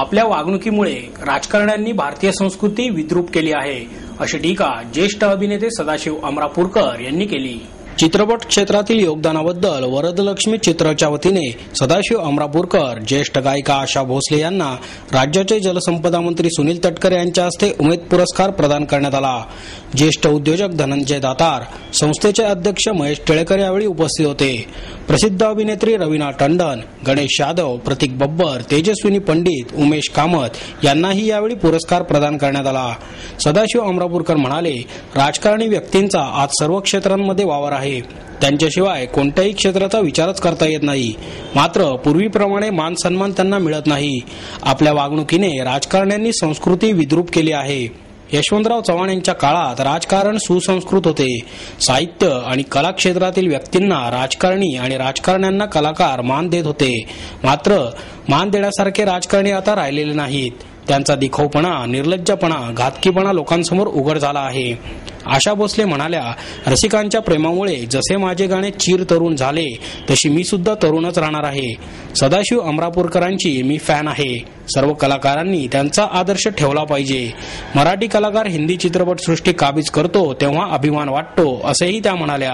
आपल्या वागणुकीमुळे राजकारण्यांनी भारतीय संस्कृती विद्रूप केली आहे, अशी टीका ज्येष्ठ अभिनेते सदाशिव अमरापूरकर यांनी केली. चित्रपट क्षेत्रातील योगदानाबद्दल वरदलक्ष्मी चित्रच्या वतीने सदाशिव अमरापूरकर, ज्येष्ठ गायिका आशा भोसले यांना राज्याचे जलसंपदा मंत्री सुनील तटकरे यांच्या हस्ते उमेद पुरस्कार प्रदान करण्यात आला. ज्येष्ठ उद्योजक धनंजय दातार, संस्थेचे अध्यक्ष महेश टिळेकर यावेळी उपस्थित होते. प्रसिद्ध अभिनेत्री रवीना टंडन, गणेश यादव, प्रतीक बब्बर, तेजस्विनी पंडित, उमेश कामत यांनाही यावेळी पुरस्कार प्रदान करण्यात आला. सदाशिव अमरापूरकर म्हणाले, राजकारणी व्यक्तींचा आज सर्व क्षेत्रांमध्ये वावर आहे. त्यांच्याशिवाय कोणत्याही क्षेत्राचा विचारच करता येत नाही. मात्र पूर्वीप्रमाणे मान सन्मान त्यांना मिळत नाही. आपल्या वागणुकीने राजकारण्यांनी संस्कृती विद्रूप केली आहे. यशवंतराव चव्हाण यांच्या काळात राजकारण सुसंस्कृत होते. साहित्य आणि कला क्षेत्रातील व्यक्तींना राजकारणी आणि राजकारण्यांना कलाकार मान देत होते. मात्र मान देण्यासारखे राजकारणी आता राहिलेले नाहीत. त्यांचा दिखाऊपणा, निर्लज्जपणा, घातकीपणा लोकांसमोर उघड झाला आहे. आशा भोसले म्हणाल्या, रसिकांच्या प्रेमामुळे जसे माझे गाणे चिर तरुण झाले तशी मी सुद्धा तरुणच राहणार आहे. सदाशिव अमरापूरकरांची मी फॅन आहे. सर्व कलाकारांनी त्यांचा आदर्श ठेवला पाहिजे. मराठी कलाकार हिंदी चित्रपटसृष्टी काबीज करतो तेव्हा अभिमान वाटतो, असेही त्या म्हणाल्या.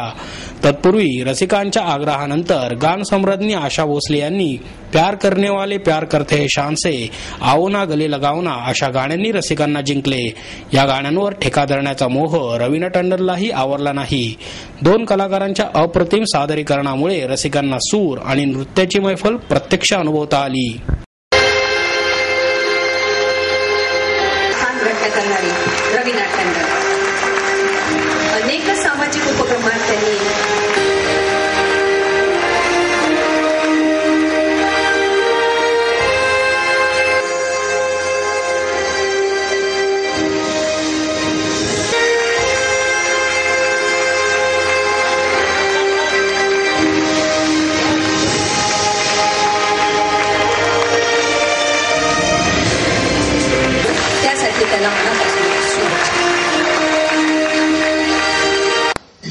तत्पूर्वी रसिकांच्या आग्रहानंतर गान सम्राज्ञी आशा भोसले यांनी प्यार करने वाले प्यार करते हैं शान से, आओ ना गले लगाओ ना अशा गाण्यांनी रसिकांना जिंकले. या गाण्यांवर ठेका धरण्याचा मोह रवीना टंडनलाही आवरला नाही. दोन कलाकारांच्या अप्रतिम सादरीकरणामुळे रसिकांना सूर आणि नृत्याची मैफल प्रत्यक्ष अनुभवता आली. रवीना टंडन अनेक सामाजिक उपक्रमात त्यांनी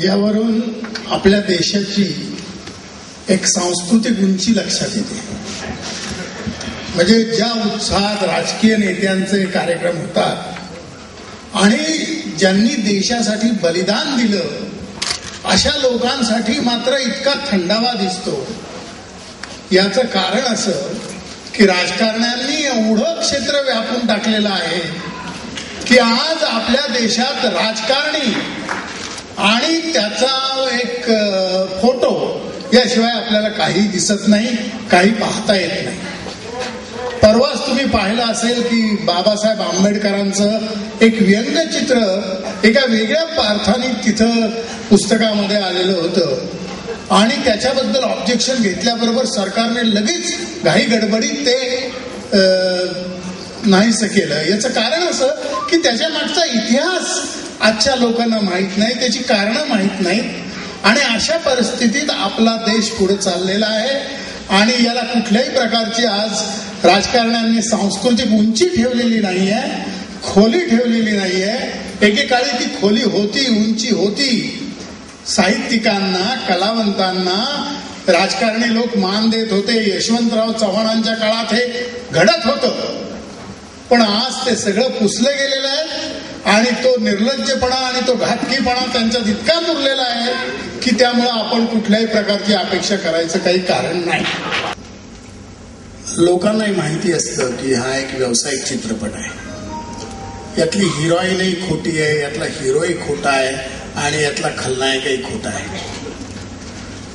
यावरून आपल्या देशाची एक सांस्कृतिक उंची लक्षात येते. म्हणजे ज्या उत्साहात राजकीय नेत्यांचे कार्यक्रम होतात आणि ज्यांनी देशासाठी बलिदान दिलं अशा लोकांसाठी मात्र इतका थंडावा दिसतो. याचं कारण असं की राजकारण्यांनी एवढं क्षेत्र व्यापून टाकलेलं आहे की आज आपल्या देशात राजकारणी आणि त्याचा एक फोटो याशिवाय आपल्याला काही दिसत नाही, काही पाहता येत नाही. परवाच तुम्ही पाहिलं असेल की बाबासाहेब आंबेडकरांचं एक व्यंगचित्र एका वेगळ्या पार्थाने तिथं पुस्तकामध्ये आलेलं होतं आणि त्याच्याबद्दल ऑब्जेक्शन घेतल्याबरोबर सरकारने लगेच घाई गडबडीत ते नाहीसं केलं. याचं कारण असं की त्याच्या मागचा इतिहास आजच्या लोकांना माहित नाही, त्याची कारणं माहित नाहीत आणि अशा परिस्थितीत आपला देश पुढे चाललेला आहे आणि याला कुठल्याही प्रकारची आज राजकारण्यांनी सांस्कृतिक उंची ठेवलेली नाही आहे, खोली ठेवलेली नाही आहे. एकेकाळी ती खोली होती, उंची होती. साहित्यिकांना, कलावंतांना राजकारणी लोक मान देत होते. यशवंतराव चव्हाणांच्या काळात हे घडत होतं, पण आज ते सगळं पुसलं गेलेलं आहे आणि तो निर्लज्जपणा आणि तो घातकीपणा त्यांच्यात इतका मुरलेला आहे की त्यामुळे आपण कुठल्याही प्रकारची अपेक्षा करायचं काही कारण नाही. लोकांनाही माहिती असतं की हा एक व्यावसायिक चित्रपट आहे. यातली हिरोईनही खोटी आहे, यातला हिरोही खोटा आहे आणि यातला खलनायकही खोटा आहे.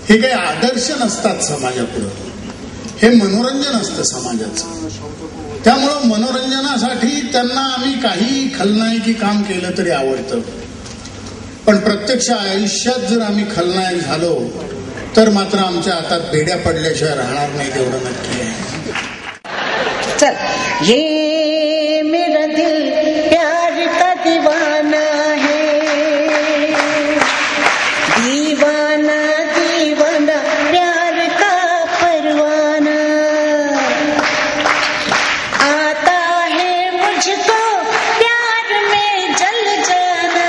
हे काही आदर्श नसतात समाजापुढं, हे मनोरंजन असतं समाजाचं. त्यामुळं मनोरंजनासाठी त्यांना आम्ही काही खलनायकी काम केलं तरी आवडतं, पण प्रत्यक्ष आयुष्यात जर आम्ही खलनायक झालो तर मात्र आमच्या हातात बेड्या पडल्याशिवाय राहणार नाही, तेवढं नक्की आहे. चल ये मेरा दिल प्यार का दीवाना है, दीवाना दीवाना प्यार का परवाना, आता है मुझको प्यार में जल जाना,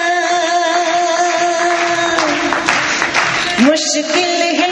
मुश्किल है